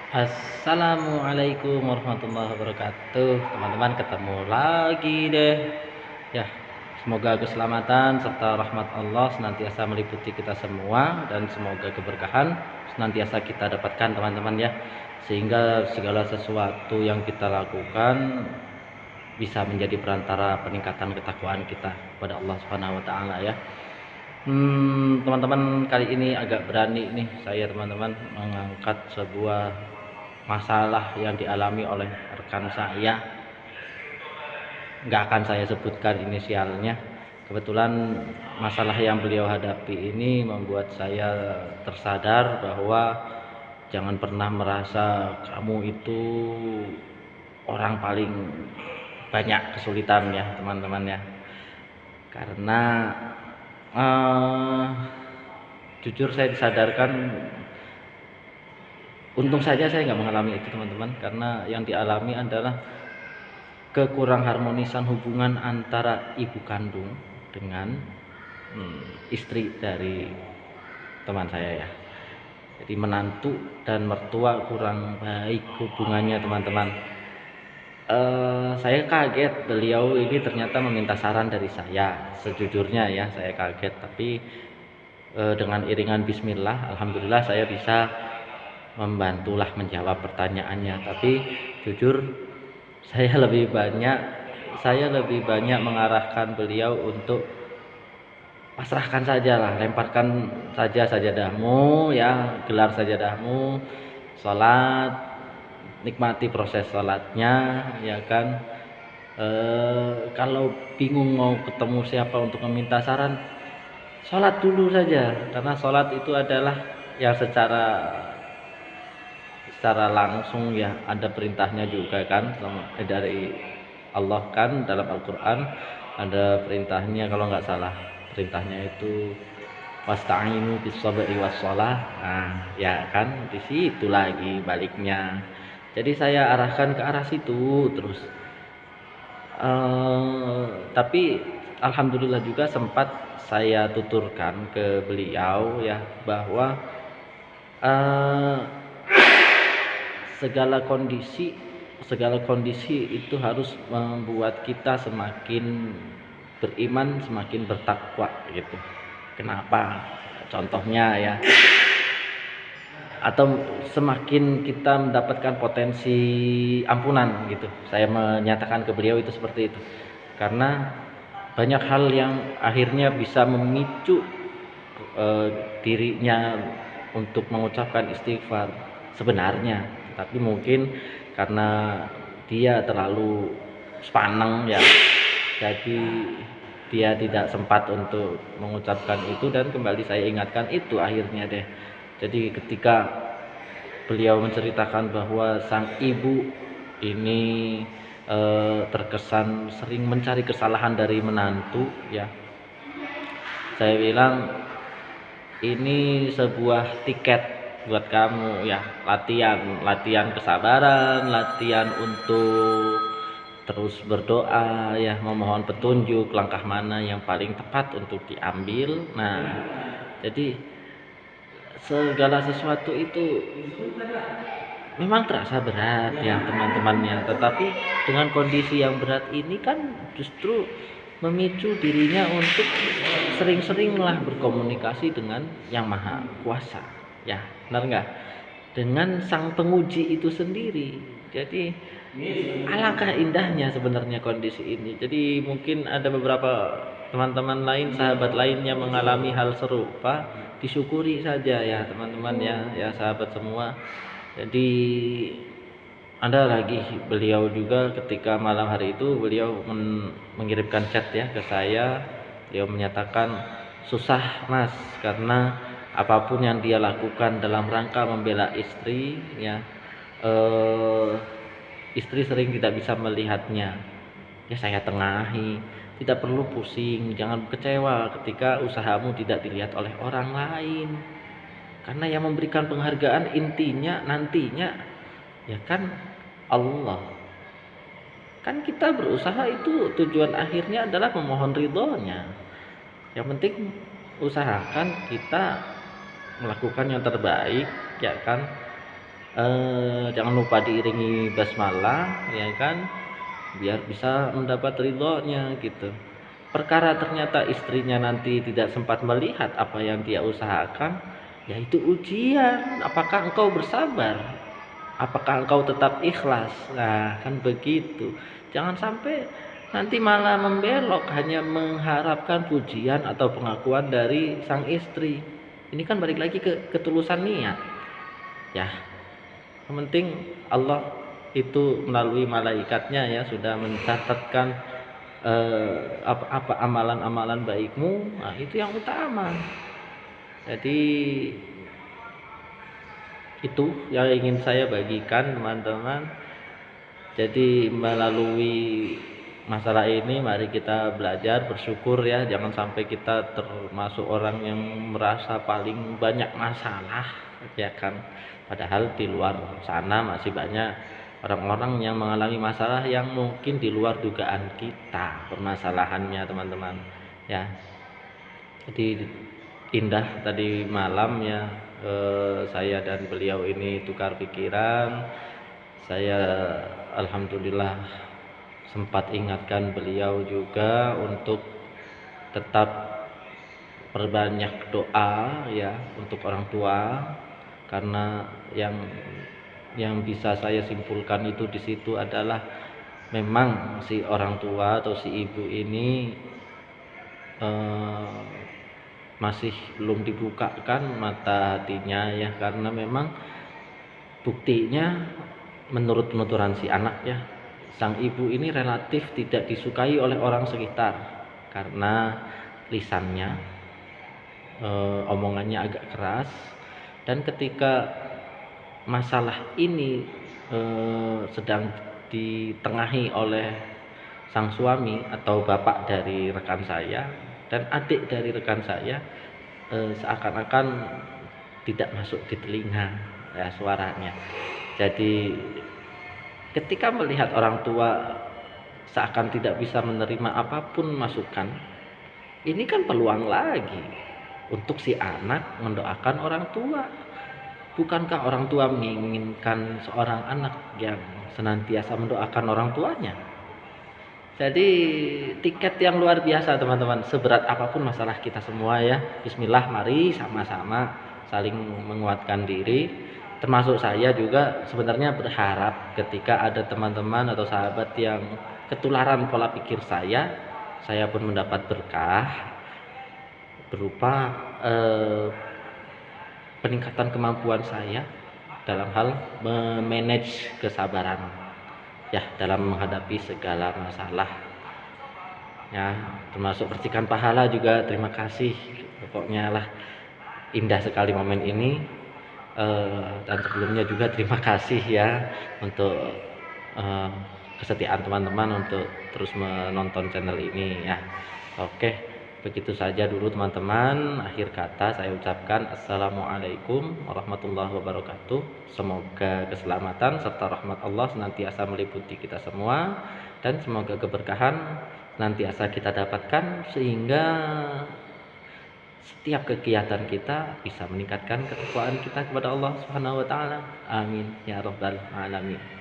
Assalamualaikum warahmatullahi wabarakatuh. Teman-teman, ketemu lagi deh. Ya, semoga keselamatan serta rahmat Allah senantiasa meliputi kita semua dan semoga keberkahan senantiasa kita dapatkan teman-teman ya. Sehingga segala sesuatu yang kita lakukan bisa menjadi perantara peningkatan ketakwaan kita kepada Allah Subhanahu wa taala ya. Teman-teman, kali ini agak berani nih saya teman-teman mengangkat sebuah masalah yang dialami oleh rekan saya. Nggak akan saya sebutkan inisialnya. Kebetulan masalah yang beliau hadapi ini membuat saya tersadar bahwa jangan pernah merasa kamu itu orang paling banyak kesulitan ya teman-teman ya. Karena jujur saya disadarkan, untung saja saya nggak mengalami itu teman-teman, karena yang dialami adalah kekurang harmonisan hubungan antara ibu kandung dengan istri dari teman saya ya. Jadi menantu dan mertua kurang baik hubungannya teman-teman. Saya kaget beliau ini ternyata meminta saran dari saya. Sejujurnya ya saya kaget, tapi dengan iringan bismillah alhamdulillah saya bisa membantulah menjawab pertanyaannya. Tapi jujur saya lebih banyak mengarahkan beliau untuk pasrahkan sajalah, lemparkan saja sajadahmu ya, gelar sajadahmu, sholat, nikmati proses sholatnya ya kan. Kalau bingung mau ketemu siapa untuk meminta saran, sholat dulu saja, karena sholat itu adalah yang secara langsung ya ada perintahnya juga kan dari Allah kan. Dalam Al-Quran ada perintahnya, kalau nggak salah perintahnya itu wasta'inu bis-sabri was-shalah. Nah ya kan, di situ lagi baliknya. Jadi saya arahkan ke arah situ terus. Tapi alhamdulillah juga sempat saya tuturkan ke beliau ya bahwa segala kondisi itu harus membuat kita semakin beriman, semakin bertakwa gitu. Kenapa? Contohnya ya, atau semakin kita mendapatkan potensi ampunan gitu. Saya menyatakan ke beliau itu seperti itu. Karena banyak hal yang akhirnya bisa memicu dirinya untuk mengucapkan istighfar sebenarnya, tapi mungkin karena dia terlalu sepaneng ya, jadi dia tidak sempat untuk mengucapkan itu, dan kembali saya ingatkan itu akhirnya deh. Jadi ketika beliau menceritakan bahwa sang ibu ini terkesan sering mencari kesalahan dari menantu ya, saya bilang ini sebuah tiket buat kamu ya, latihan kesabaran, latihan untuk terus berdoa ya, memohon petunjuk langkah mana yang paling tepat untuk diambil. Nah jadi segala sesuatu itu memang terasa berat ya teman-temannya, tetapi dengan kondisi yang berat ini kan justru memicu dirinya untuk sering-seringlah berkomunikasi dengan Yang Maha Kuasa ya, benar nggak? Dengan sang penguji itu sendiri. Jadi alangkah indahnya sebenarnya kondisi ini. Jadi mungkin ada beberapa teman-teman lain, sahabat lain yang mengalami hal serupa, disyukuri saja ya teman-teman ya sahabat semua. Jadi ada lagi beliau juga ketika malam hari itu beliau mengirimkan chat ya ke saya. Beliau menyatakan susah mas, karena apapun yang dia lakukan dalam rangka membela istri ya, istri sering tidak bisa melihatnya. Ya saya tengahi, tidak perlu pusing, jangan kecewa ketika usahamu tidak dilihat oleh orang lain, karena yang memberikan penghargaan intinya nantinya ya kan Allah. Kan kita berusaha itu tujuan akhirnya adalah memohon ridhonya. Yang penting usahakan kita melakukan yang terbaik ya kan. jangan lupa diiringi basmalah ya kan, biar bisa mendapat ridhonya gitu. Perkara ternyata istrinya nanti tidak sempat melihat apa yang dia usahakan, ya itu ujian. Apakah engkau bersabar? Apakah engkau tetap ikhlas? Nah, kan begitu. Jangan sampai nanti malah membelok hanya mengharapkan pujian atau pengakuan dari sang istri. Ini kan balik lagi ke ketulusan niat. Ya, yang penting Allah itu melalui malaikatnya ya sudah mencatatkan apa amalan-amalan baikmu. Nah, itu yang utama. Jadi itu yang ingin saya bagikan teman-teman. Jadi melalui masalah ini mari kita belajar bersyukur ya, jangan sampai kita termasuk orang yang merasa paling banyak masalah ya kan. Padahal di luar sana masih banyak orang-orang yang mengalami masalah yang mungkin di luar dugaan kita permasalahannya teman-teman ya. Jadi indah tadi malam ya, saya dan beliau ini tukar pikiran. Saya alhamdulillah sempat ingatkan beliau juga untuk tetap perbanyak doa ya untuk orang tua, karena yang bisa saya simpulkan itu di situ adalah memang si orang tua atau si ibu ini eh, masih belum dibukakan mata hatinya ya, karena memang buktinya menurut penuturan si anak ya, sang ibu ini relatif tidak disukai oleh orang sekitar karena lisannya, omongannya agak keras. Dan ketika masalah ini sedang ditengahi oleh sang suami atau bapak dari rekan saya dan adik dari rekan saya, seakan-akan tidak masuk di telinga ya suaranya. Jadi ketika melihat orang tua seakan tidak bisa menerima apapun masukan, ini kan peluang lagi untuk si anak mendoakan orang tua. Bukankah orang tua menginginkan seorang anak yang senantiasa mendoakan orang tuanya? Jadi tiket yang luar biasa teman-teman, seberat apapun masalah kita semua ya, bismillah mari sama-sama saling menguatkan diri. Termasuk saya juga sebenarnya berharap ketika ada teman-teman atau sahabat yang ketularan pola pikir saya pun mendapat berkah berupa peningkatan kemampuan saya dalam hal memanage kesabaran ya dalam menghadapi segala masalah ya, termasuk percikan pahala juga. Terima kasih, pokoknya lah indah sekali momen ini. Dan sebelumnya juga terima kasih ya untuk kesetiaan teman-teman untuk terus menonton channel ini ya. Oke, begitu saja dulu teman-teman. Akhir kata saya ucapkan assalamualaikum warahmatullahi wabarakatuh. Semoga keselamatan serta rahmat Allah senantiasa meliputi kita semua, dan semoga keberkahan senantiasa kita dapatkan sehingga setiap kegiatan kita bisa meningkatkan ketakwaan kita kepada Allah Subhanahu wa taala. Amin ya rabbal alamin.